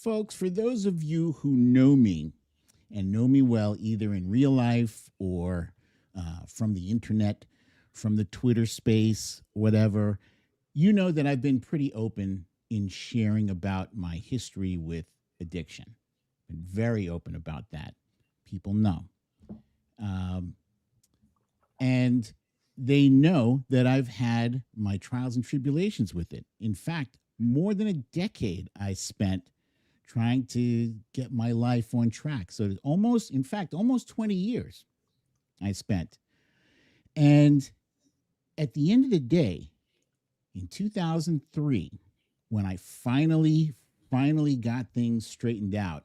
folks, for those of you who know me and know me well, either in real life or from the internet, from the Twitter space, whatever, you know that I've been pretty open in sharing about my history with addiction. Been very open about that. People know. Um, and they know that I've had my trials and tribulations with it. In fact, more than a decade I spent trying to get my life on track. So almost, in fact, almost 20 years I spent. And at the end of the day, in 2003, when I finally got things straightened out,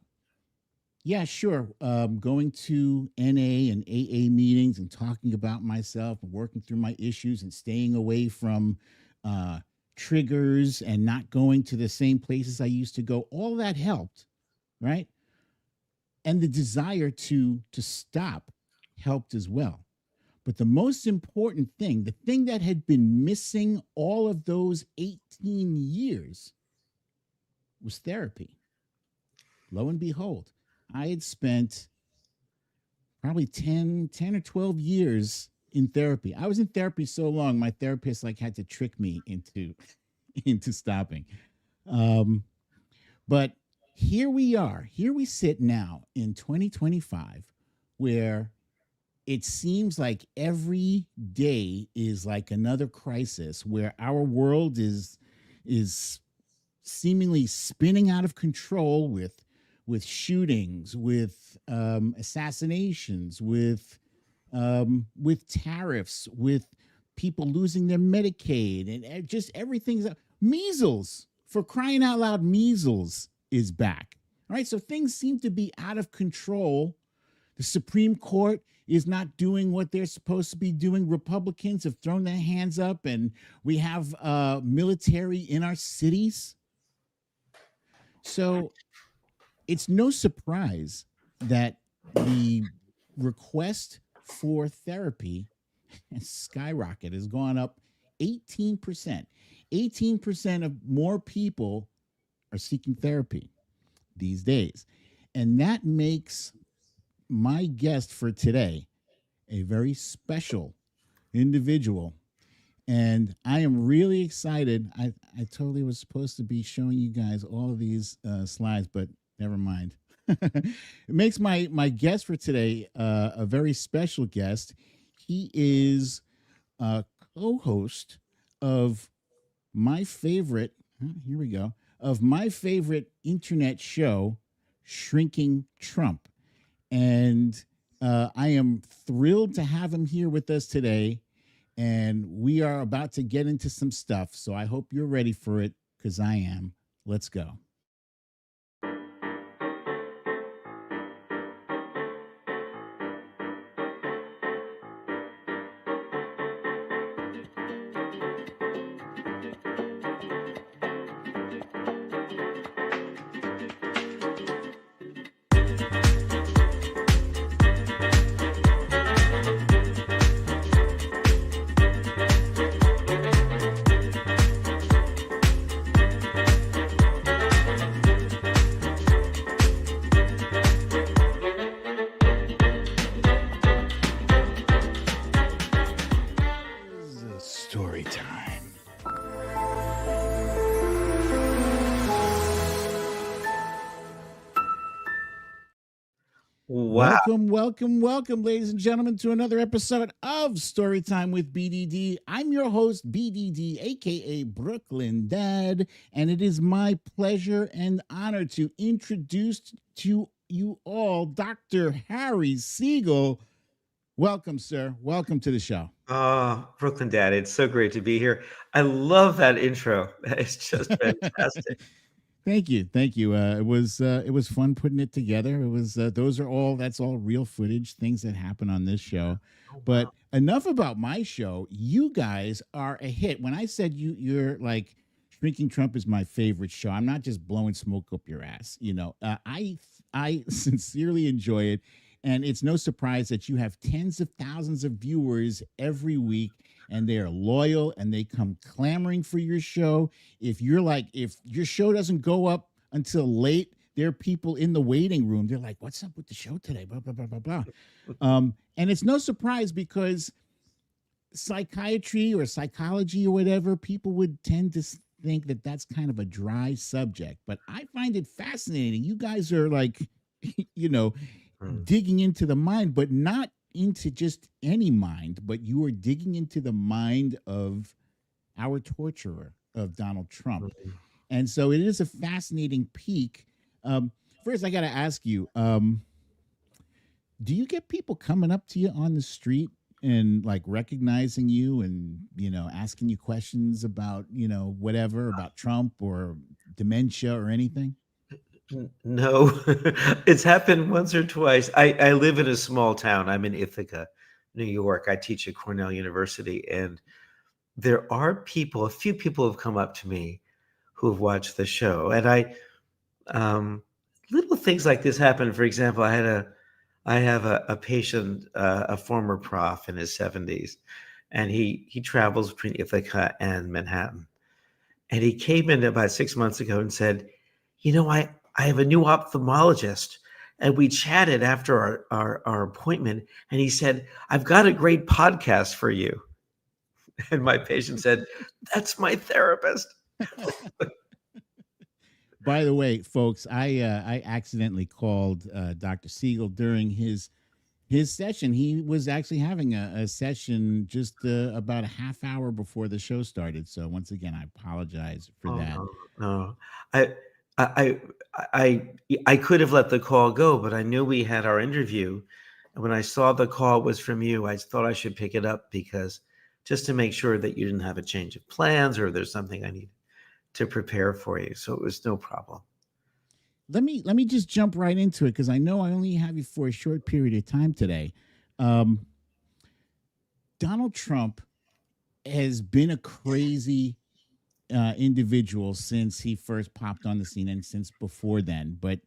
yeah, sure. Going to NA and AA meetings and talking about myself and working through my issues and staying away from triggers and not going to the same places I used to go. All that helped, right? And the desire to stop helped as well. But the most important thing, the thing that had been missing all of those 18 years, was therapy. Lo and behold, I had spent probably 10 or 12 years in therapy. I was in therapy so long, my therapist had to trick me into stopping. But here we are. Here we sit now in 2025, where it seems like every day is like another crisis, where our world is seemingly spinning out of control with shootings, with assassinations, with tariffs, with people losing their Medicaid, and just everything's measles. For crying out loud, measles is back. All right, so things seem to be out of control. The Supreme Court is not doing what they're supposed to be doing. Republicans have thrown their hands up, and we have military in our cities. So it's no surprise that the request for therapy has skyrocketed, has gone up 18%. 18% of more people are seeking therapy these days. And that makes my guest for today a very special individual. And I am really excited. I totally was supposed to be showing you guys all of these slides, but never mind. It makes my guest for today a very special guest. He is a co-host of my favorite, here we go, of my favorite internet show, Shrinking Trump. And I am thrilled to have him here with us today. And we are about to get into some stuff. So I hope you're ready for it, because I am. Let's go. Story time. Wow. Welcome, ladies and gentlemen, to another episode of Storytime with BDD. I'm your host, BDD, aka Brooklyn Dad, and it is my pleasure and honor to introduce to you all Dr. Harry Segal. Welcome, sir. Welcome to the show. Oh, Brooklyn Dad, it's so great to be here. I love that intro. It's just fantastic. Thank you. It was fun putting it together. It was that's all real footage, things that happen on this show. Oh, But wow. enough about my show. You guys are a hit. When I said you're like, Shrinking Trump is my favorite show, I'm not just blowing smoke up your ass. I sincerely enjoy it. And it's no surprise that you have tens of thousands of viewers every week, and they are loyal and they come clamoring for your show. If your show doesn't go up until late, there are people in the waiting room. They're like, "What's up with the show today?" Blah blah blah blah blah. And it's no surprise because psychiatry or psychology or whatever, people would tend to think that that's kind of a dry subject. But I find it fascinating. You guys are like, you know, Mm, digging into the mind, but not into just any mind, but you are digging into the mind of our torturer, of Donald Trump. mm. And so it is a fascinating peek. Um, First, I got to ask you, do you get people coming up to you on the street and like recognizing you and, asking you questions about, whatever, about Trump or dementia or anything? No, it's happened once or twice. I live in a small town. I'm in Ithaca, New York. I teach at Cornell University, and there are people, a few people have come up to me who have watched the show. And um, little things like this happen. For example, I have a patient, a former prof in his 70s, and he travels between Ithaca and Manhattan. And he came in about 6 months ago and said, I have a new ophthalmologist. And we chatted after our appointment. And he said, I've got a great podcast for you. And my patient said, that's my therapist. By the way, folks, I accidentally called Dr. Segal during his session. He was actually having a session just about a half hour before the show started. So once again, I apologize for Oh, that. no, no. I I I could have let the call go, but I knew we had our interview. And when I saw the call was from you, I thought I should pick it up because just to make sure that you didn't have a change of plans or there's something I need to prepare for you. So it was no problem. Let me just jump right into it because I know I only have you for a short period of time today. Um, Donald Trump has been a crazy individual since he first popped on the scene and since before then. But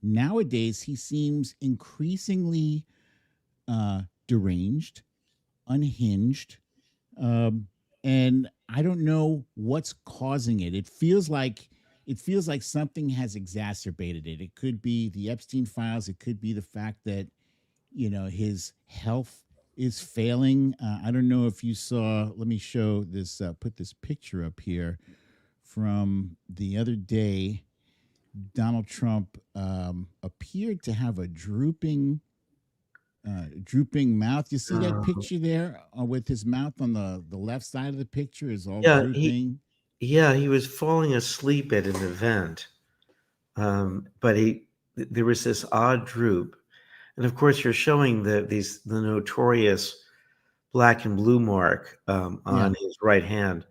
nowadays, he seems increasingly deranged, unhinged, um, and I don't know what's causing it. It feels like something has exacerbated it. It could be the Epstein files. It could be the fact that his health is failing. I don't know if you saw. Let me show this. Put this picture up here from the other day. Donald Trump appeared to have a drooping mouth. You see that Uh, picture there with his mouth on the left side of the picture is all yeah, drooping. he was falling asleep at an event. But there was this odd droop. And of course, you're showing the notorious black and blue mark Yeah, on his right hand,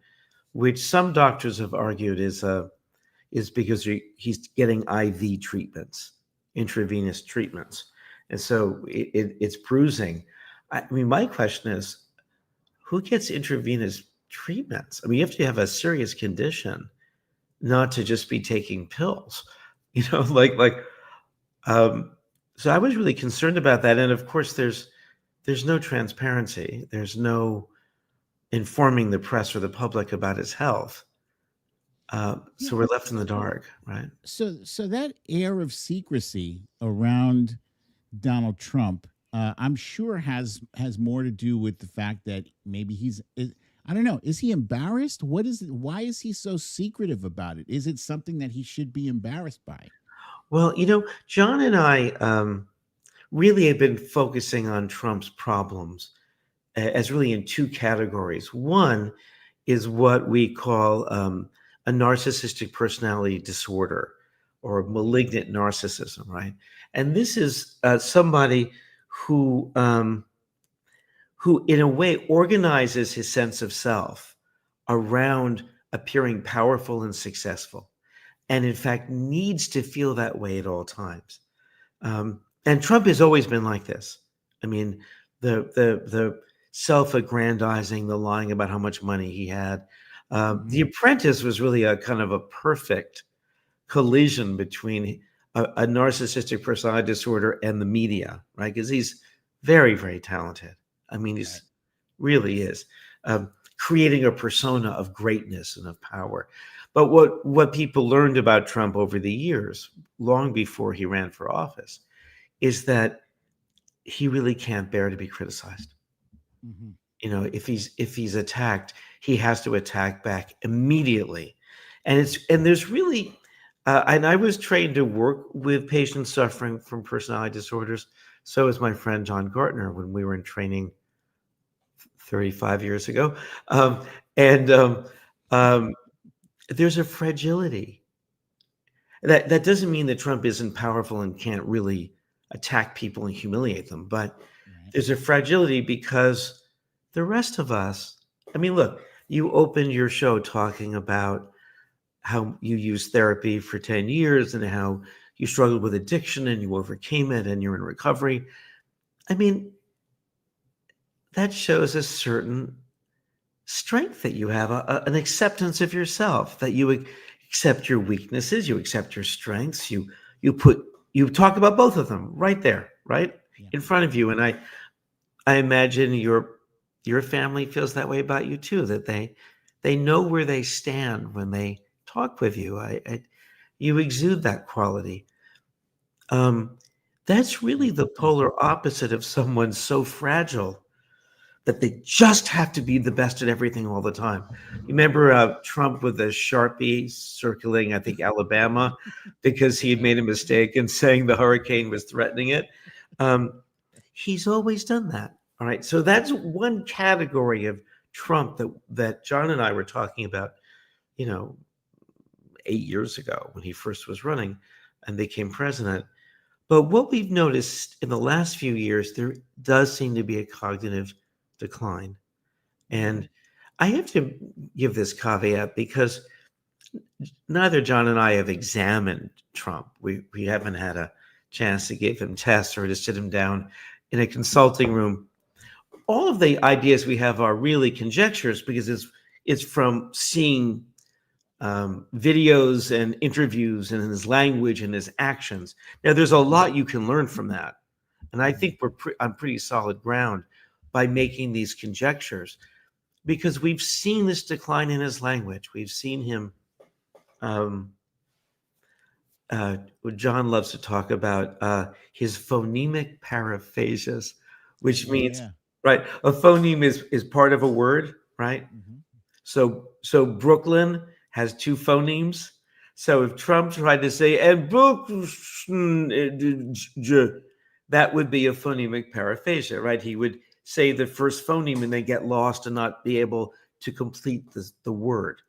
which some doctors have argued is because he's getting IV treatments, intravenous treatments, and so it's bruising. I mean, my question is, who gets intravenous treatments? I mean, you have to have a serious condition not to just be taking pills, like um, so I was really concerned about that. And of course, there's no transparency. There's no informing the press or the public about his health. yeah. So we're left in the dark, right? So that air of secrecy around Donald Trump, I'm sure has more to do with the fact that maybe I don't know. Is he embarrassed? What is it? Why is he so secretive about it? Is it something that he should be embarrassed by? Well, John and I really have been focusing on Trump's problems as really in two categories. One is what we call a narcissistic personality disorder or malignant narcissism, right? And this is somebody who, um, who, in a way, organizes his sense of self around appearing powerful and successful, and in fact needs to feel that way at all times. And Trump has always been like this. I mean, the self-aggrandizing, the lying about how much money he had. The Hmm. Apprentice was really a kind of a perfect collision between a narcissistic personality disorder and the media, right? Because he's very, very talented. I mean, Right. he's really is creating a persona of greatness and of power. But what people learned about Trump over the years, long before he ran for office, is that he really can't bear to be criticized. Hmm. If he's attacked, he has to attack back immediately. And there's really and I was trained to work with patients suffering from personality disorders. So is my friend John Gartner when we were in training 35 years ago. Um, and There's a fragility. That doesn't mean that Trump isn't powerful and can't really attack people and humiliate them, but Right. there's a fragility because the rest of us, I mean, look, you opened your show talking about how you used therapy for 10 years and how you struggled with addiction and you overcame it and you're in recovery. I mean, that shows a certain strength that you have, an acceptance of yourself, that you accept your weaknesses, you accept your strengths, you talk about both of them right there, right Yeah. in front of you. And I imagine your family feels that way about you too, that they know where they stand when they talk with you. You exude that quality. Um, that's really Well, the thank you. polar opposite of someone so fragile that they just have to be the best at everything all the time. You remember Trump with the Sharpie circling, I think, Alabama, because he had Right. made a mistake in saying the hurricane was threatening it. Um, he's always done that. All right. So that's one category of Trump that John and I were talking about, you know, 8 years ago when he first was running and became president. But what we've noticed in the last few years, there does seem to be a cognitive decline. Hmm. And I have to give this caveat because neither John and I have examined Trump. We haven't had a chance to give him tests or to sit him down in a consulting room. All of the ideas we have are really conjectures because it's from seeing videos and interviews and his language and his actions. Now, there's a lot you can learn from that, and I Hmm. think we're on pretty solid ground by making these conjectures because we've seen this decline in his language. We've seen him. Um, John loves to talk about his phonemic paraphasias, which Oh means yeah. right. A phoneme is part of a word, right? Hmm. So Brooklyn has two phonemes. So if Trump tried to say and Brooklyn, that would be a phonemic paraphasia, right? He would say the first phoneme and then get lost and not be able to complete the word.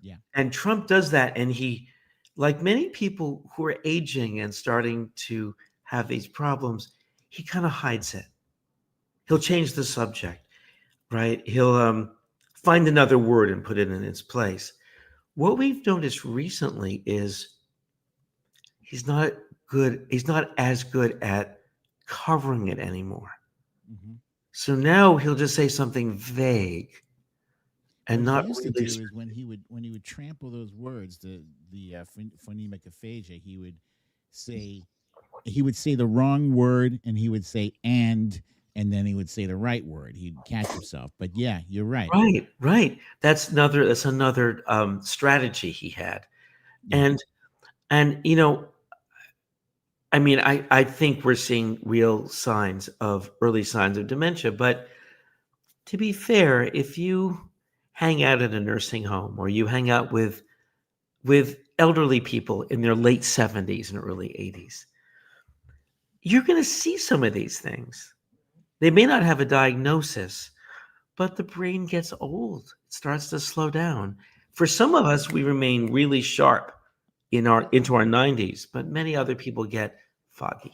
Yeah. And Trump does that, and he, like many people who are aging and starting to have these problems, he kind of hides it. He'll change the subject, right? He'll find another word and put it in its place. What we've noticed recently is he's not good. He's not as good at covering it anymore. Hmm. So now he'll just say something vague and What he not used to really. do is when he would trample those words, the phonemic aphasia, he would say the wrong word, and he would say and then he would say the right word. He'd catch himself. But yeah, you're right. Right, right. That's another strategy he had, Yeah. and and I mean, I think we're seeing real signs of early signs of dementia. But to be fair, if you hang out at a nursing home or you hang out with elderly people in their late 70s and early 80s, you're going to see some of these things. They may not have a diagnosis, but the brain gets old. It starts to slow down. For some of us, we remain really sharp into our 90s, but many other people get foggy.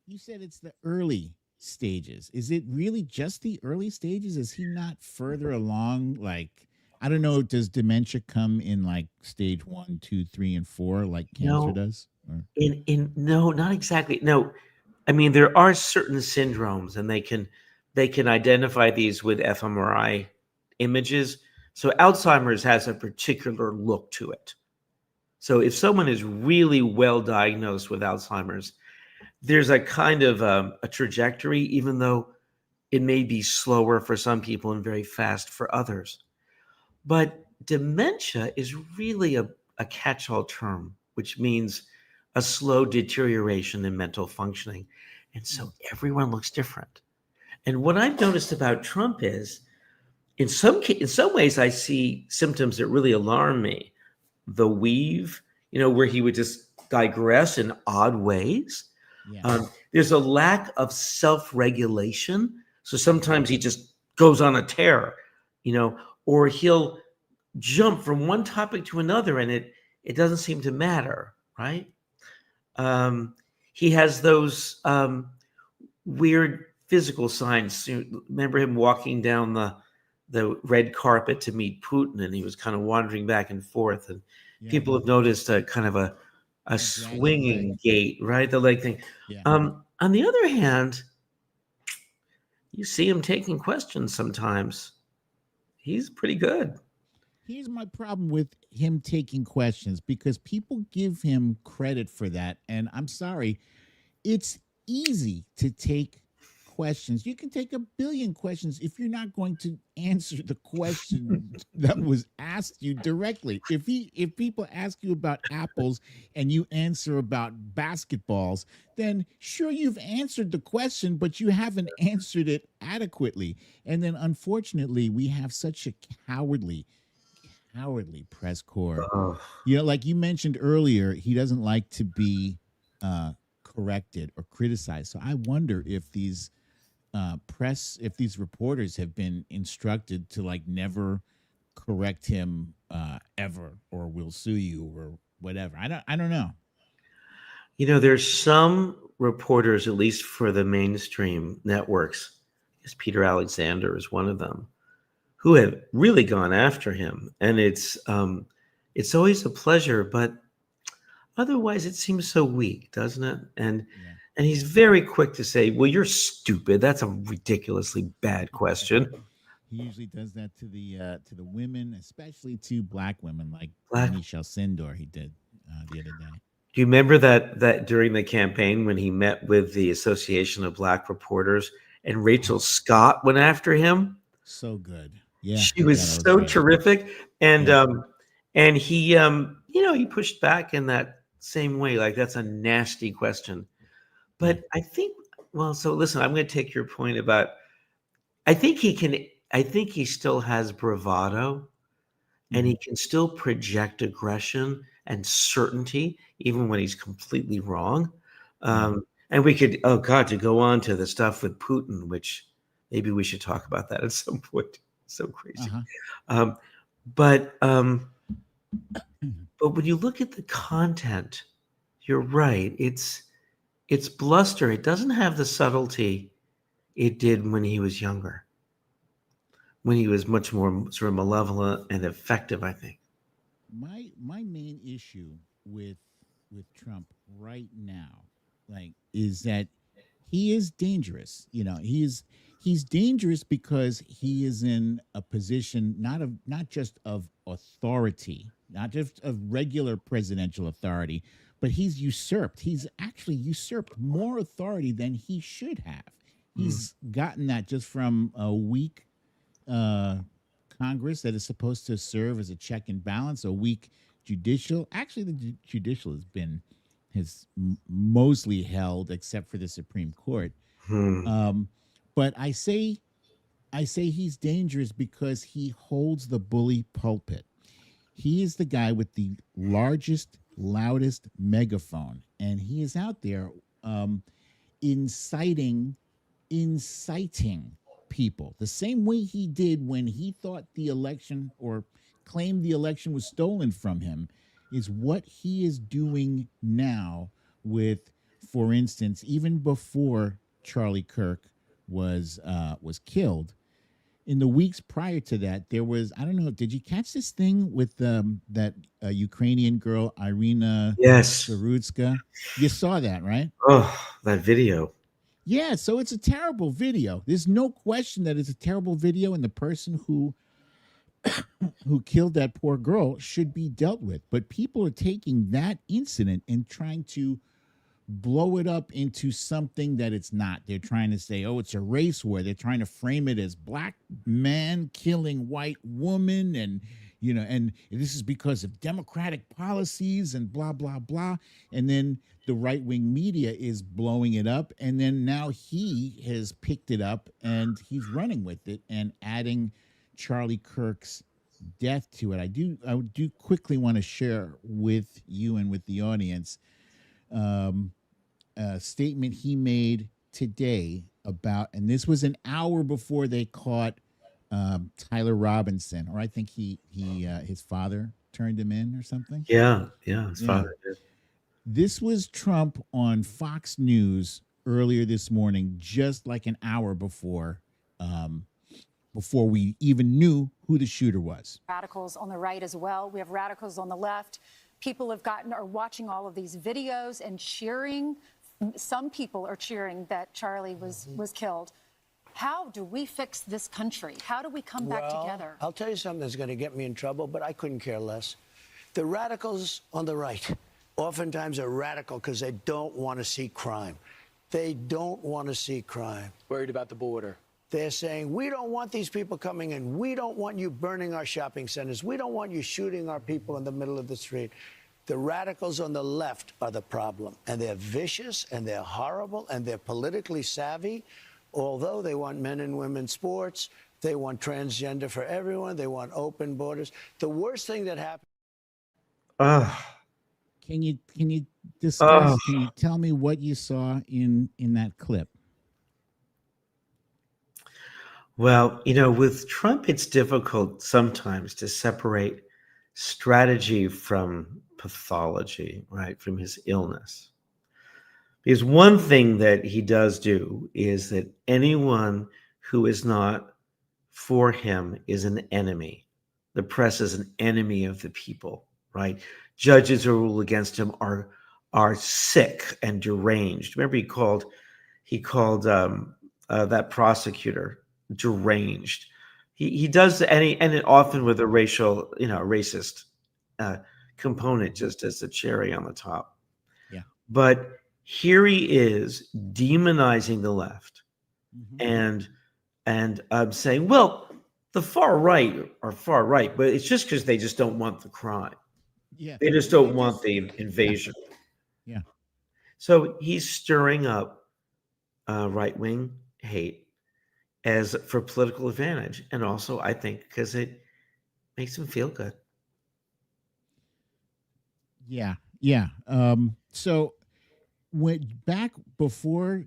You said it's the early stages. Is it really just the early stages? Is he not further along? Like, I don't know. Does dementia come in like stage one, two, three, and four, like cancer No, does? Or in no, not exactly. No, I mean there are certain syndromes, and they can identify these with fMRI images. So Alzheimer's has a particular look to it. So if someone is really well diagnosed with Alzheimer's, there's a kind of a trajectory, even though it may be slower for some people and very fast for others. But dementia is really a catch-all term, which means a slow deterioration in mental functioning. And so everyone looks different. And what I've noticed about Trump is, in some ways, I see symptoms that really alarm me. The weave, where he would just digress in odd ways. Yeah. There's a lack of self-regulation. So sometimes he just goes on a tear, or he'll jump from one topic to another, and it doesn't seem to matter, right? He has those weird physical signs. Remember him walking down the red carpet to meet Putin, and he was kind of wandering back and forth, and people have noticed a kind of a swinging gait, right? The leg thing. Yeah. On the other hand, you see him taking questions sometimes. He's pretty good. Here's my problem with him taking questions, because people give him credit for that. And I'm sorry, it's easy to take questions. You can take a billion questions if you're not going to answer the question that was asked you directly. If people ask you about apples and you answer about basketballs, then sure, you've answered the question, but you haven't answered it adequately. And then unfortunately, we have such a cowardly press corps. Oh. Like you mentioned earlier, he doesn't like to be corrected or criticized. So I wonder if these if these reporters have been instructed to like never correct him ever, or we'll sue you or whatever. I don't know. There's some reporters, at least for the mainstream networks, I guess Peter Alexander is one of them, who have really gone after him. And it's always a pleasure, but otherwise it seems so weak, doesn't it? And he's very quick to say, well, you're stupid. That's a ridiculously bad question. He usually does that to the women, especially to black women, like Black- Michelle Sindor. He did the other day. Do you remember that during the campaign when he met with the Association of Black Reporters and Rachel Scott went after him? So good. Yeah. She was so good. terrific. And and he he pushed back in that same way, like that's a nasty question. But I think, well, so listen, I'm going to take your point about, I think he still has bravado, and he can still project aggression and certainty even when he's completely wrong. And we could, oh God, to go on to the stuff with Putin, which maybe we should talk about that at some point. So crazy. But when you look at the content, you're right. It's bluster. It doesn't have the subtlety it did when he was younger, when he was much more sort of malevolent and effective, I think. My main issue with Trump right now, like, is that he is dangerous. He's dangerous because he is in a position not just of authority, not just of regular presidential authority, but he's actually usurped more authority than he should have. He's gotten that just from a weak Congress that is supposed to serve as a check and balance, a weak judicial. Actually, the judicial has mostly held, except for the Supreme Court. But I say he's dangerous because he holds the bully pulpit. He is the guy with the largest, loudest megaphone, and he is out there inciting people the same way he did when he thought the election, or claimed the election, was stolen from him, is what he is doing now with, for instance, even before Charlie Kirk was killed. In the weeks prior to that, there was, I don't know, did you catch this thing with that Ukrainian girl, Irina Sarutska? You saw that, right? Oh, that video. Yeah, so it's a terrible video. There's no question that it's a terrible video, and the person who killed that poor girl should be dealt with. But people are taking that incident and trying to blow it up into something that it's not. They're trying to say, oh, it's a race war. They're trying to frame it as black man killing white woman, and And this is because of democratic policies and blah blah blah. And then the right wing media is blowing it up, and then now he has picked it up and he's running with it and adding Charlie Kirk's death to it. I do quickly want to share with you and with the audience um, a statement he made today about, and this was an hour before they caught Tyler Robinson, or I think he his father turned him in or something. Yeah, yeah, his Yeah, father did. this was Trump on Fox News earlier this morning, just like an hour um, before we even knew who the shooter was. Radicals on the right as well. We have radicals on the left. People are watching all of these videos and cheering. Some people are cheering that Charlie was killed. How do we fix this country? How do we come back together? I'll tell you something that's going to get me in trouble, but I couldn't care less. The radicals on the right oftentimes are radical because they don't want to see crime. They don't want to see crime. Worried about the border. They're saying, we don't want these people coming in. We don't want you burning our shopping centers. We don't want you shooting our people in the middle of the street. The radicals on the left are the problem. And they're vicious, and they're horrible, and they're politically savvy. Although they want men and women sports, they want transgender for everyone, they want open borders. The worst thing that happened. Can you discuss? Can you tell me what you saw in that clip? Well, with Trump, it's difficult sometimes to separate strategy from pathology, right? From his illness. Because one thing that he does do is that anyone who is not for him is an enemy. The press is an enemy of the people, right? Judges who rule against him are sick and deranged. Remember, he called that prosecutor deranged. He does, and often with a racist component, just as the cherry on the top. Yeah. But here he is demonizing the left, and saying, well, the far right are far right, but it's just because they just don't want the crime. Yeah. They just don't want the invasion. Yeah. So he's stirring up right-wing hate for political advantage, and also I think because it makes him feel good. Yeah. Yeah. So back before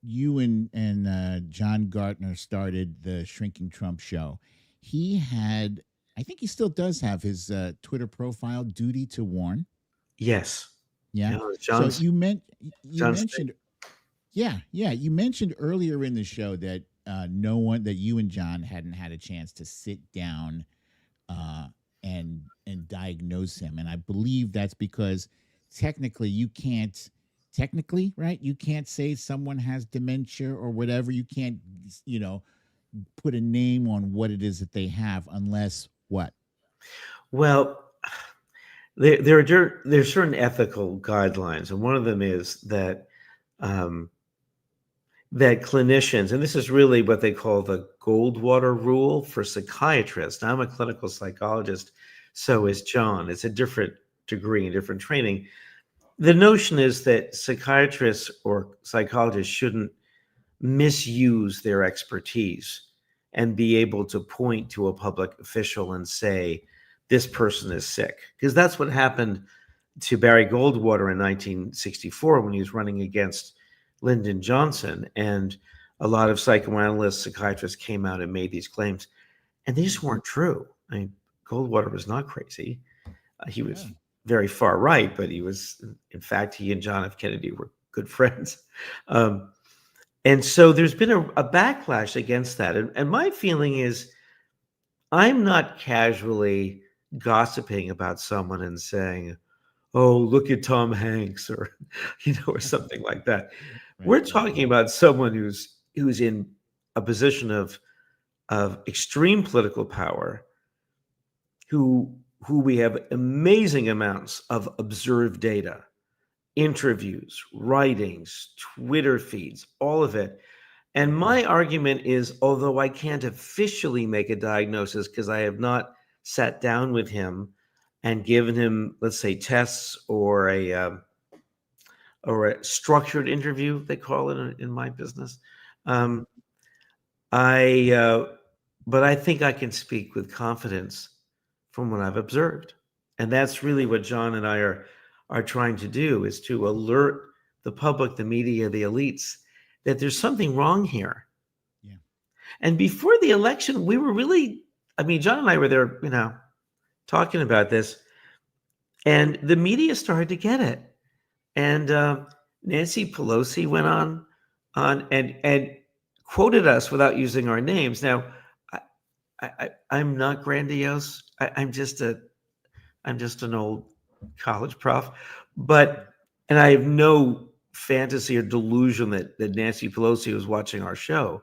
you and John Gartner started the Shrinking Trump show, he had, I think he still does have his Twitter profile, Duty to Warn. Yes. Yeah. So you mentioned, you mentioned earlier in the show that that you and John hadn't had a chance to sit down and diagnose him, and I believe that's because technically, right? You can't say someone has dementia or whatever. You can't, put a name on what it is that they have unless what? Well, there are certain ethical guidelines, and one of them is that that clinicians, and this is really what they call the Goldwater rule for psychiatrists. Now, I'm a clinical psychologist, so is John. It's a different degree and different training. The notion is that psychiatrists or psychologists shouldn't misuse their expertise and be able to point to a public official and say, this person is sick. Because that's what happened to Barry Goldwater in 1964 when he was running against Lyndon Johnson. And a lot of psychoanalysts, psychiatrists came out and made these claims, and they just weren't true. I mean, Goldwater was not crazy. He was very far right, but he was, in fact, he and John F. Kennedy were good friends. And so there's been a backlash against that. And my feeling is I'm not casually gossiping about someone and saying, oh, look at Tom Hanks or, or something like that. Right. We're talking about someone who's in a position of extreme political power, who we have amazing amounts of observed data, interviews, writings, Twitter feeds, all of it. And my argument is, although I can't officially make a diagnosis because I have not sat down with him and given him, let's say, tests or a structured interview, they call it in my business. But I think I can speak with confidence from what I've observed, and that's really what John and I are trying to do, is to alert the public, the media, the elites, that there's something wrong here. Yeah. And before the election, we were really, I mean, John and I were there, talking about this, and the media started to get it. And Nancy Pelosi went on and quoted us without using our names. Now, I'm not grandiose. I'm just an old college prof, and I have no fantasy or delusion that Nancy Pelosi was watching our show,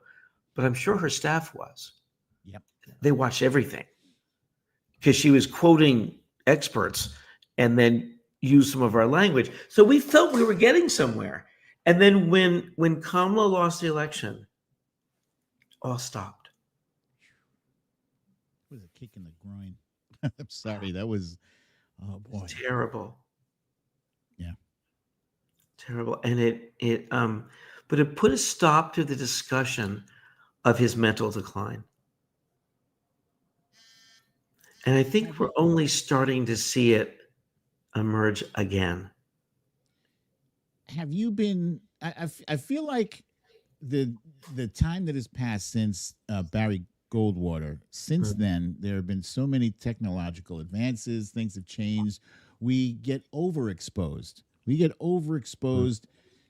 but I'm sure her staff was. Yep. They watched everything because she was quoting experts and then used some of our language. So we felt we were getting somewhere. And then when Kamala lost the election, all stopped. It was a kick in the groin. I'm sorry. That was, oh boy. Terrible. Yeah. Terrible. And but it put a stop to the discussion of his mental decline. And I think we're only starting to see it emerge again. Have you been? I feel like the time that has passed since Barry Goldwater. Since then, there have been so many technological advances. Things have changed. We get overexposed.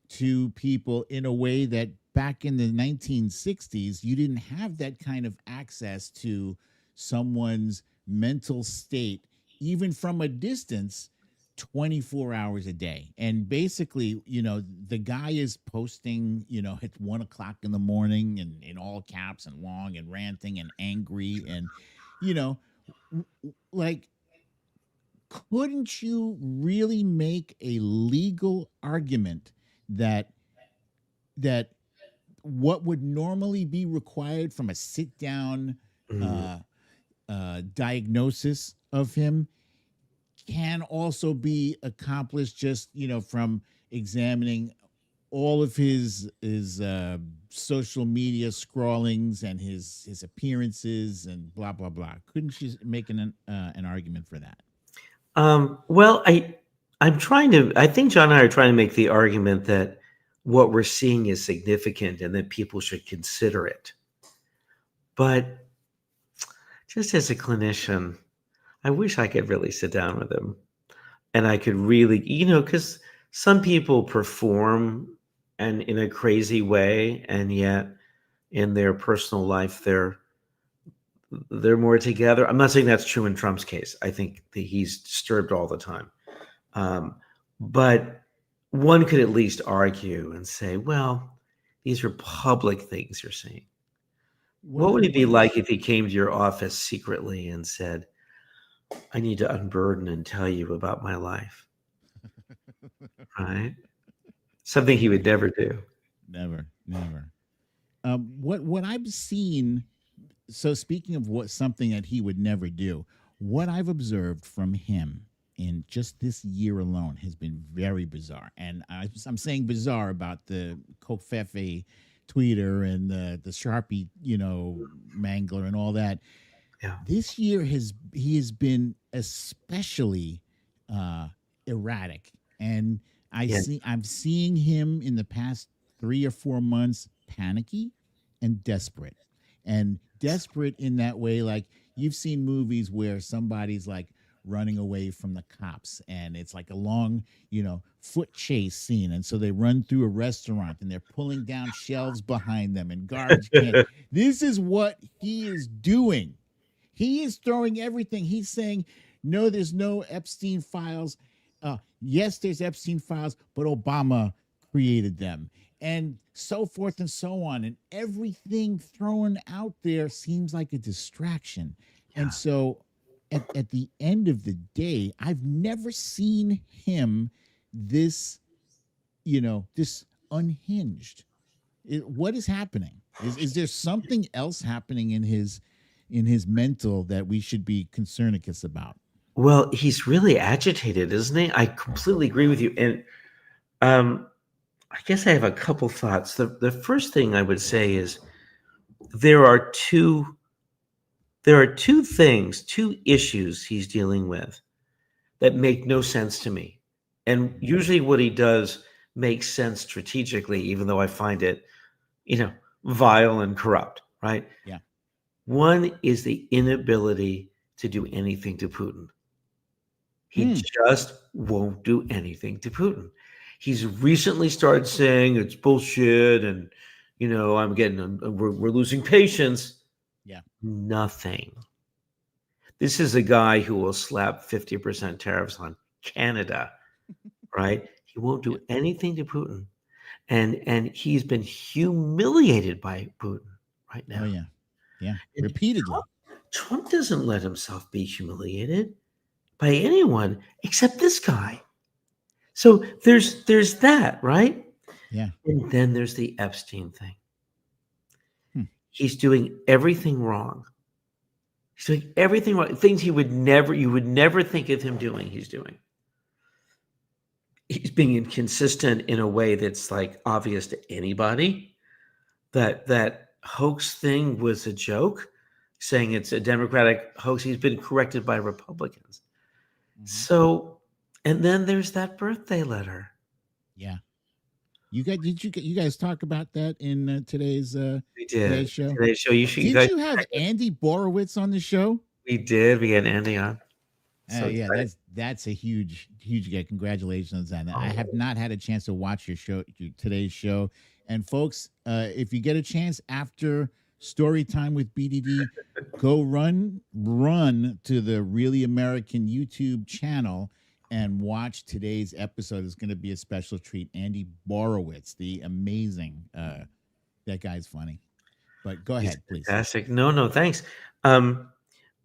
To people in a way that back in the 1960s, you didn't have that kind of access to someone's mental state, even from a distance, 24 hours a day. And basically, the guy is posting, at 1 o'clock in the morning and in all caps and long and ranting and angry. And, like, couldn't you really make a legal argument that what would normally be required from a sit down diagnosis of him can also be accomplished just from examining all of his social media scrawlings and his appearances and blah blah blah? Couldn't you make an argument for that? Well, I think John and I are trying to make the argument that what we're seeing is significant and that people should consider it. But just as a clinician, I wish I could really sit down with him and I could really, because some people perform and in a crazy way, and yet in their personal life, they're more together. I'm not saying that's true in Trump's case. I think that he's disturbed all the time. But one could at least argue and say, well, these are public things you're saying. What would it be like if he came to your office secretly and said, I need to unburden and tell you about my life? Right? Something he would never do. Never. What I've seen. So speaking of something that he would never do, what I've observed from him in just this year alone has been very bizarre. And I'm saying bizarre about the Covfefe tweeter and the Sharpie, mangler and all that. Yeah. This year he has been especially erratic. And I'm seeing him in the past 3 or 4 months panicky and desperate. And desperate in that way, like you've seen movies where somebody's like running away from the cops and it's like a long, foot chase scene. And so they run through a restaurant and they're pulling down shelves behind them and garbage cans. This is what he is doing. He is throwing everything. He's saying, no, there's no Epstein files. Yes, there's Epstein files, but Obama created them. And so forth and so on. And everything thrown out there seems like a distraction. Yeah. And so at the end of the day, I've never seen him this unhinged. What is happening? Is there something else happening in his mental that we should be concernicus about? Well, he's really agitated, isn't he? I completely agree with you. And um, I guess I have a couple thoughts. The first thing I would say is there are two things, two issues he's dealing with that make no sense to me. And usually what he does makes sense strategically, even though I find it, vile and corrupt, right? Yeah. One is the inability to do anything to Putin. He just won't do anything to Putin. He's recently started saying it's bullshit and, we're losing patience. Yeah. Nothing. This is a guy who will slap 50% tariffs on Canada, right? He won't do anything to Putin. And he's been humiliated by Putin right now. Oh yeah. Yeah. And Repeatedly. Trump doesn't let himself be humiliated by anyone except this guy. So there's that, right? Yeah. And then there's the Epstein thing. Hmm. He's doing everything wrong. He's doing everything wrong. Things you would never think of him doing, he's doing. He's being inconsistent in a way that's like obvious to anybody. That hoax thing was a joke, saying it's a Democratic hoax. He's been corrected by Republicans. So, and then there's that birthday letter. Yeah. You guys talk about that in today's We did. today's show? Today's show. Did you have Andy Borowitz on the show? We did. We had Andy on. So yeah, that's a huge guy. Congratulations on that. I have not had a chance to watch today's show. And folks, if you get a chance after Storytime with BDD, go run to the Really American YouTube channel and watch today's episode. It's going to be a special treat. Andy Borowitz, the amazing, that guy's funny. But go ahead, please. Fantastic. No, thanks.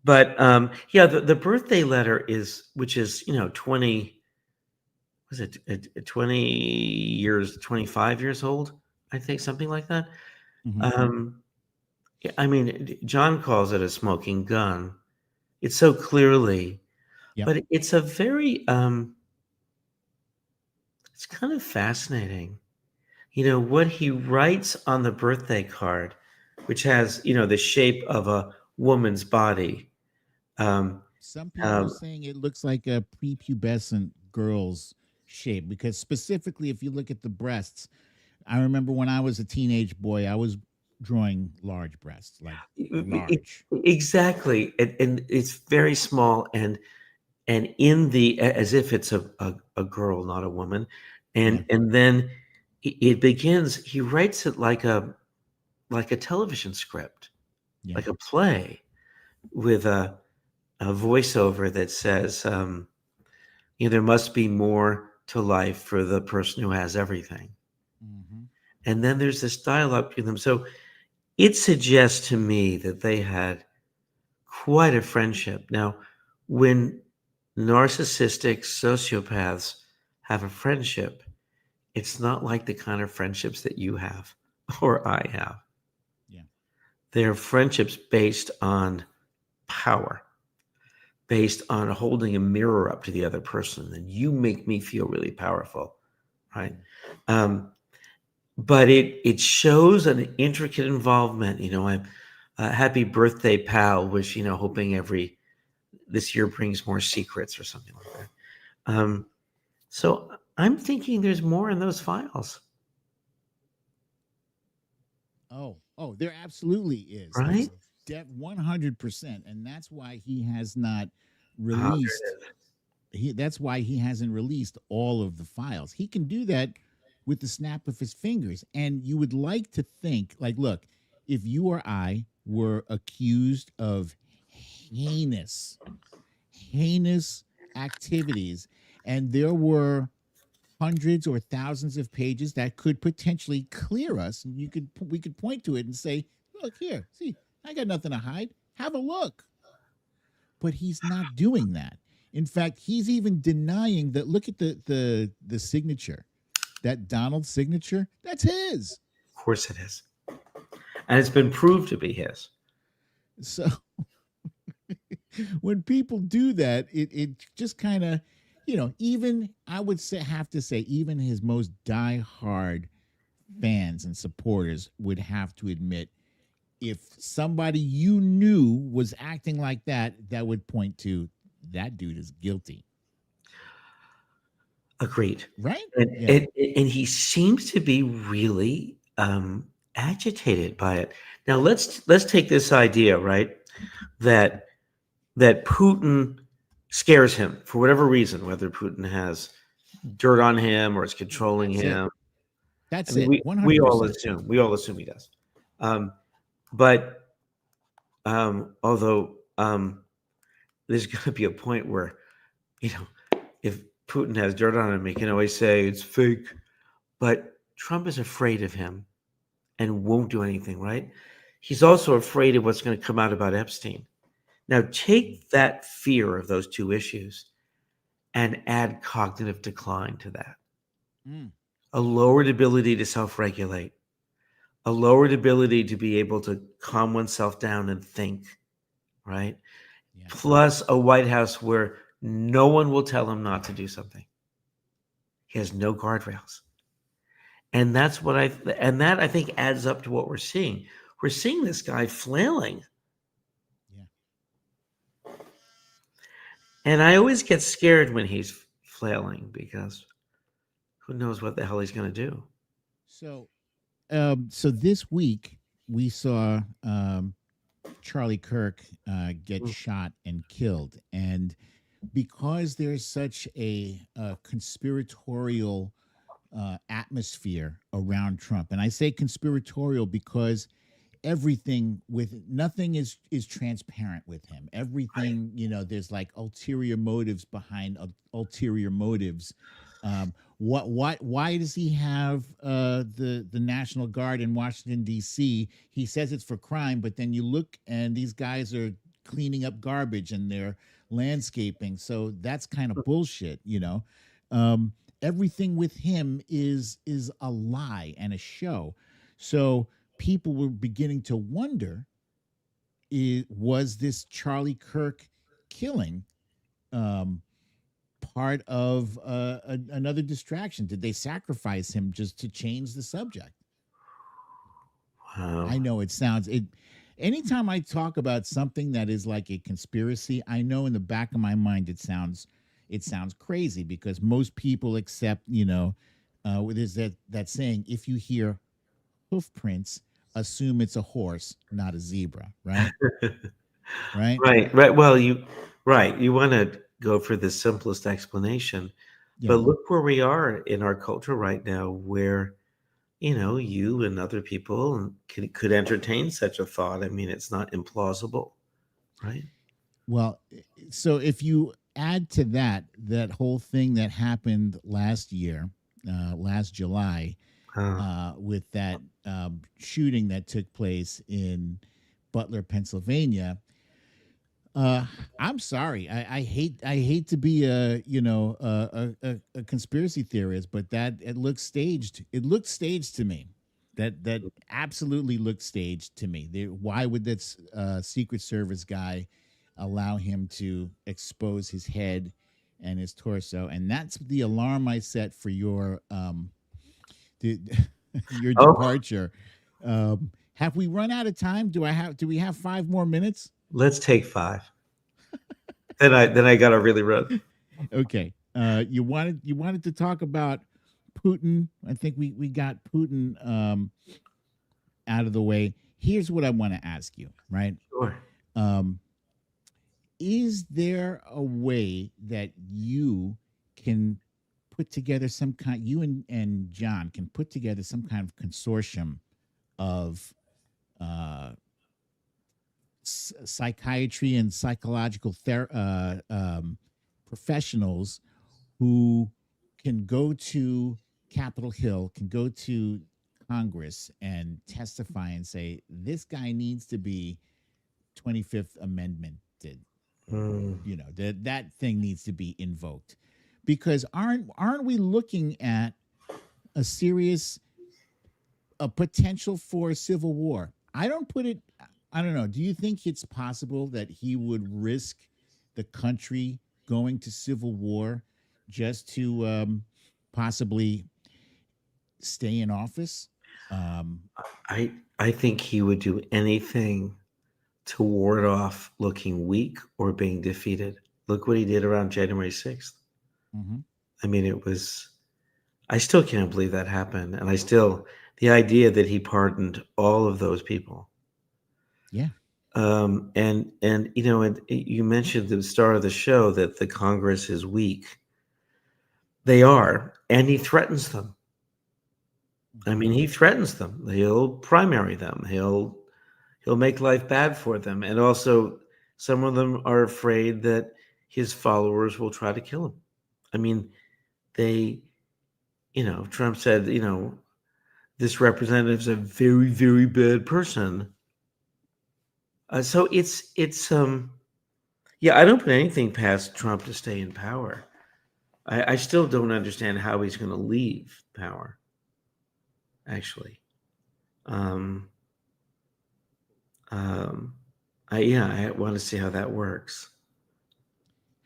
But the birthday letter which is 20, was it 20 years, 25 years old? I think something like that. I mean, John calls it a smoking gun. It's so clearly, but it's a very, it's kind of fascinating. What he writes on the birthday card, which has, the shape of a woman's body. Some people are saying it looks like a prepubescent girl's shape because specifically, if you look at the breasts, I remember when I was a teenage boy, I was drawing large breasts, like large. Exactly, and it's very small, and in the as if it's a girl, not a woman, and then it begins. He writes it like a television script, like a play, with a voiceover that says, there must be more to life for the person who has everything. And then there's this dialogue between them. So it suggests to me that they had quite a friendship. Now, when narcissistic sociopaths have a friendship, it's not like the kind of friendships that you have or I have. Yeah. They're friendships based on power, based on holding a mirror up to the other person, and you make me feel really powerful, right? But it shows an intricate involvement. I'm happy birthday, pal, which hoping this year brings more secrets or something like that. So I'm thinking there's more in those files. Oh, there absolutely is. Right? 100%, and that's why he has not released. That's why he hasn't released all of the files. He can do that with the snap of his fingers, and you would like to think, like, look, if you or I were accused of heinous activities, and there were hundreds or thousands of pages that could potentially clear us, and we could point to it and say, look here, see, I got nothing to hide. Have a look. But he's not doing that. In fact, he's even denying that. Look at the signature, that Donald signature. That's his. Of course it is. And it's been proved to be his. So when people do that, it just kind of, even I would have to say, even his most diehard fans and supporters would have to admit, if somebody you knew was acting like that, that would point to that dude is guilty. Agreed. Right? And, Yeah. and he seems to be really agitated by it. Now let's take this idea, right? That Putin scares him for whatever reason, whether Putin has dirt on him or is controlling That's him. it. That's I mean, it. we 100%. all assume he does. But although there's going to be a point where, if Putin has dirt on him, he can always say it's fake. But Trump is afraid of him and won't do anything, right? He's also afraid of what's going to come out about Epstein. Now, take that fear of those two issues and add cognitive decline to that. A lowered ability to self-regulate, a lowered ability to be able to calm oneself down and think, right? Yeah. Plus a White House where no one will tell him not to do something. He has no guardrails. And that's what I think adds up to what we're seeing. We're seeing this guy flailing. Yeah. And I always get scared when he's flailing because who knows what the hell he's going to do. So, so this week we saw Charlie Kirk get shot and killed, and because there's such a conspiratorial atmosphere around Trump, and I say conspiratorial because nothing is transparent with him. Everything, there's like ulterior motives behind ulterior motives. Why does he have the National Guard in Washington D.C.? He says it's for crime, but then you look and these guys are cleaning up garbage and they're landscaping, so that's kind of bullshit. Everything with him is a lie and a show. So people were beginning to wonder, was this Charlie Kirk killing part of another distraction? Did they sacrifice him just to change the subject? Wow. I know anytime I talk about something that is like a conspiracy, I know in the back of my mind it sounds crazy, because most people accept, there's that saying, if you hear hoof prints, assume it's a horse, not a zebra, right? Right? Right. Well, you want to go for the simplest explanation, Yeah. but look where we are in our culture right now, where you and other people could entertain such a thought. I mean, it's not implausible, right? Well, so if you add to that whole thing that happened last year, last July, with that shooting that took place in Butler, Pennsylvania. I'm sorry. I hate to be a conspiracy theorist, but that it looks staged. It looked staged to me. That absolutely looked staged to me. Why would this Secret Service guy allow him to expose his head and his torso? And that's the alarm I set for your your departure. Have we run out of time? Do we have 5 more minutes? Let's take 5. then I gotta really run. Okay. You wanted to talk about Putin. I think we got Putin out of the way. Here's what I want to ask you, right? Sure. Is there a way that you can put together you and John can put together some kind of consortium of psychiatry and psychological professionals who can go to Capitol Hill, can go to Congress and testify and say, this guy needs to be 25th Amendmented. That thing needs to be invoked, because aren't we looking at a serious a potential for a civil war. I don't put it. I don't know. Do you think it's possible that he would risk the country going to civil war just to possibly stay in office? Um, I think he would do anything to ward off looking weak or being defeated. Look what he did around January 6th. mhm. I mean, I still can't believe that happened. And the idea that he pardoned all of those people. Yeah. And and you mentioned at the start of the show that the Congress is weak. They are, and he threatens them. I mean, he threatens them. He'll primary them. He'll make life bad for them. And also, some of them are afraid that his followers will try to kill him. I mean, they, Trump said, this representative's a very, very bad person. So yeah, I don't put anything past Trump to stay in power. I still don't understand how he's going to leave power, actually. Um, um, I want to see how that works.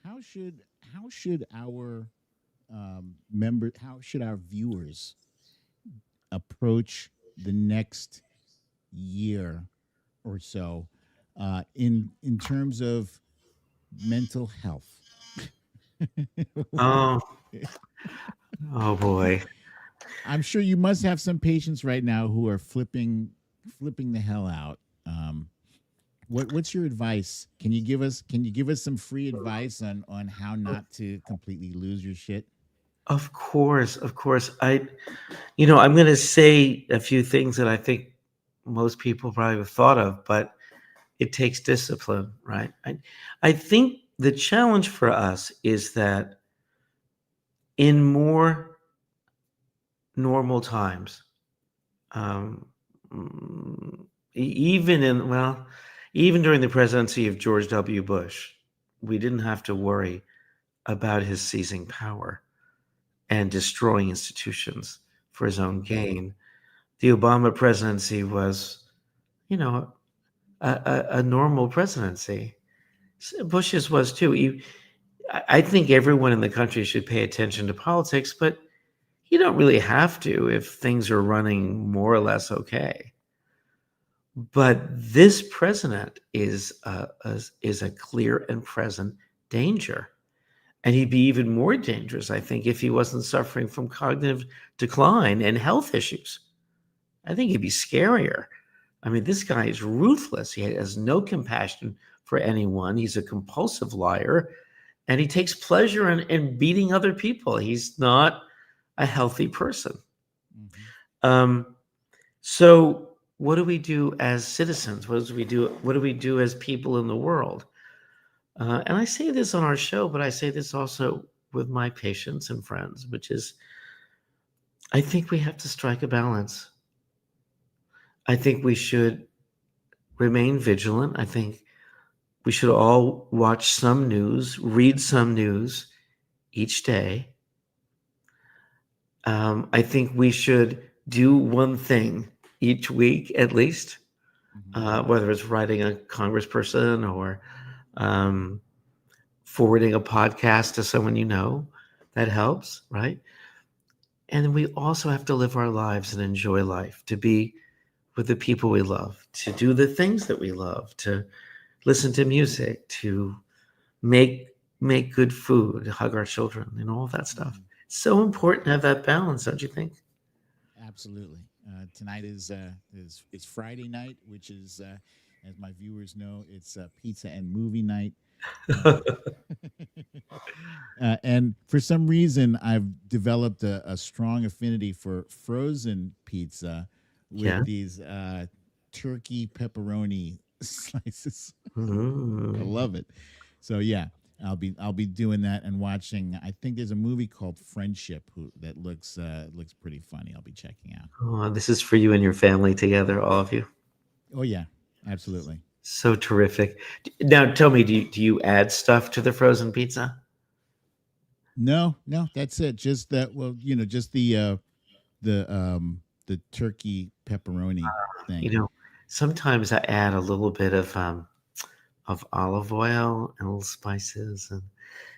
How should our how should our viewers approach the next year or so in terms of mental health? Oh, oh boy. I'm sure you must have some patients right now who are flipping the hell out. What's your advice? Can you give us some free advice on how not to completely lose your shit? Of course, of course. I'm going to say a few things that I think most people probably have thought of, but it takes discipline, right? I think the challenge for us is that in more normal times, um, even during the presidency of George W. Bush, we didn't have to worry about his seizing power and destroying institutions for his own gain. The Obama presidency was, you know, a normal presidency. Bush's was too. I think everyone in the country should pay attention to politics, but you don't really have to if things are running more or less okay. But this president is a clear and present danger. And he'd be even more dangerous, I think, if he wasn't suffering from cognitive decline and health issues. I think he'd be scarier. I mean, this guy is ruthless. He has no compassion for anyone. He's a compulsive liar, and he takes pleasure in beating other people. He's not a healthy person. Mm-hmm. So what do we do as citizens? What do we do as people in the world? And I say this on our show, but I say this also with my patients and friends, which is, I think we have to strike a balance. I think we should remain vigilant. I think we should all watch some news, read some news each day. I think we should do one thing each week at least, Mm-hmm. whether it's writing a congressperson or forwarding a podcast to someone that helps, right? And we also have to live our lives and enjoy life, to be with the people we love, to do the things that we love, to listen to music, to make good food, to hug our children, and all that stuff. Mm-hmm. It's so important to have that balance, don't you think? Absolutely. Tonight is Friday night, which is, as my viewers know, it's pizza and movie night. Uh, and for some reason, I've developed a strong affinity for frozen pizza with Yeah. these turkey pepperoni slices. I Mm. love it. So yeah, I'll be doing that and watching. I think there's a movie called Friendship that looks pretty funny. I'll be checking out. Oh, this is for you and your family together, all of you. Oh yeah, absolutely. So terrific. Now, tell me, do you add stuff to the frozen pizza? No, no, that's it. Just that. Well, just the the turkey pepperoni thing. You know, sometimes I add a little bit of olive oil and little spices and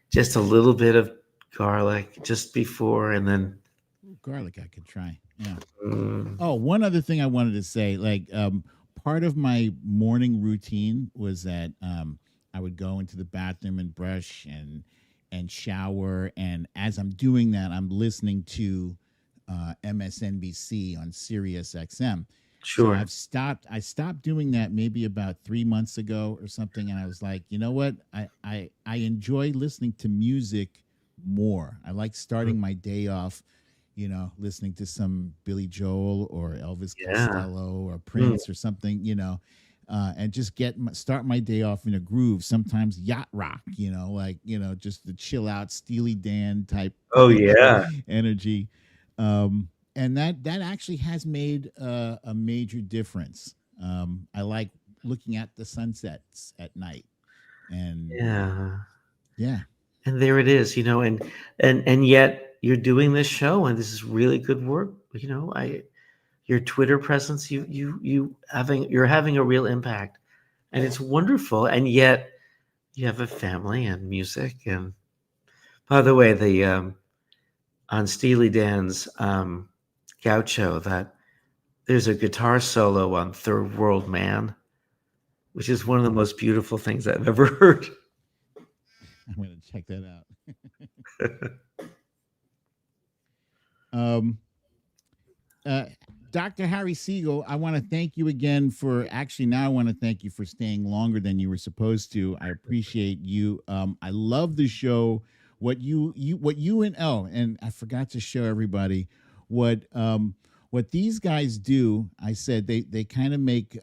just a little bit of garlic just before, and then Ooh, garlic I could try. Yeah. mm, Oh, one other thing I wanted to say, like part of my morning routine was that I would go into the bathroom and brush and shower, and as I'm doing that, I'm listening to MSNBC on Sirius XM. So sure. I stopped doing that maybe about 3 months ago or something, and I was like, you know what? I enjoy listening to music more. I like Mm, starting my day off, listening to some Billy Joel or Elvis yeah. Costello or Mm. Prince or something, and just start my day off in a groove. Sometimes yacht rock, like just the chill out Steely Dan type Oh yeah. energy, and that actually has made a major difference. I like looking at the sunsets at night, and Yeah. yeah, And there it is, and yet you're doing this show, and this is really good work. I Your Twitter presence, you're having a real impact, and it's wonderful. And yet you have a family and music. And by the way, the on Steely Dan's Gaucho, that there's a guitar solo on Third World Man, which is one of the most beautiful things I've ever heard. I'm gonna check that out. Uh, Dr. Harry Segal, I want to thank you again for actually now I want to thank you for staying longer than you were supposed to. I appreciate you. I love the show. And I forgot to show everybody what these guys do. I said they kind of make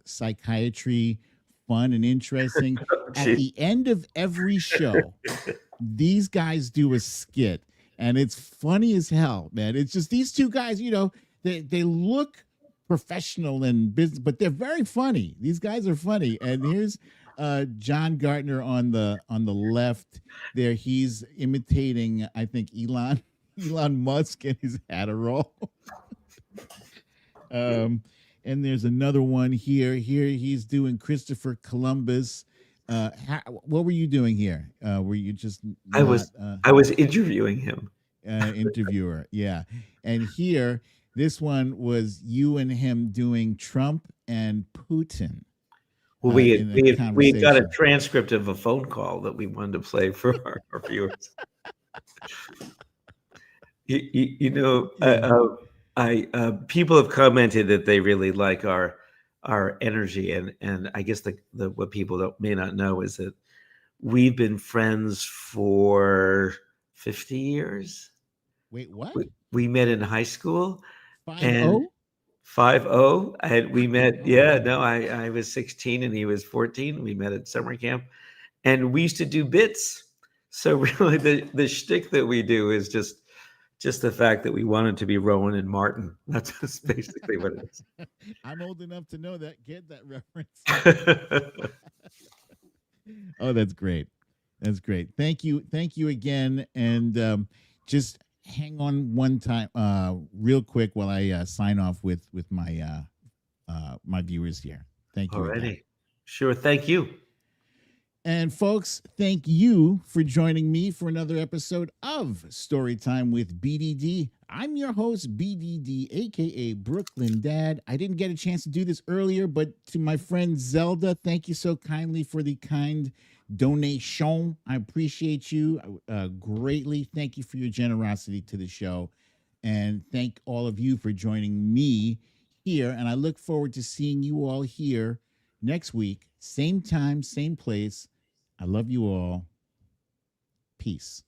psychiatry fun and interesting. At Gee. the end of every show, these guys do a skit, and it's funny as hell, man. It's just these two guys, they look professional and business, but they're very funny. These guys are funny. And here's John Gartner on the left there. He's imitating, I think, Elon Musk and his Adderall. um, and there's another one here. Here he's doing Christopher Columbus. What were you doing here? Were you just I not was I was interviewing him. interviewer? Yeah. And here, this one was you and him doing Trump and Putin Well, in a we had got a conversation. transcript of a phone call that we wanted to play for our viewers. You know, Yeah. I people have commented that they really like our energy, and I guess the what people may not know is that we've been friends for 50 years. Wait, what? We met in high school, Five and O? 50, and we met. Yeah, no, I was 16 and he was 14. We met at summer camp, and we used to do bits. So really, the shtick that we do is just the fact that we wanted to be Rowan and Martin. That's just basically what it I'm old enough to know that. Get that reference. is. Oh, that's great. That's great. Thank you again. And just hang on one time, real quick, while I sign off with my viewers here. Thank you again. Alrighty. Sure. Thank you. And folks, thank you for joining me for another episode of Storytime with BDD. I'm your host, BDD, aka Brooklyn Dad. I didn't get a chance to do this earlier, but to my friend Zelda, thank you so kindly for the kind donation. I appreciate you greatly. Thank you for your generosity to the show. And thank all of you for joining me here. And I look forward to seeing you all here next week, same time, same place. I love you all. Peace.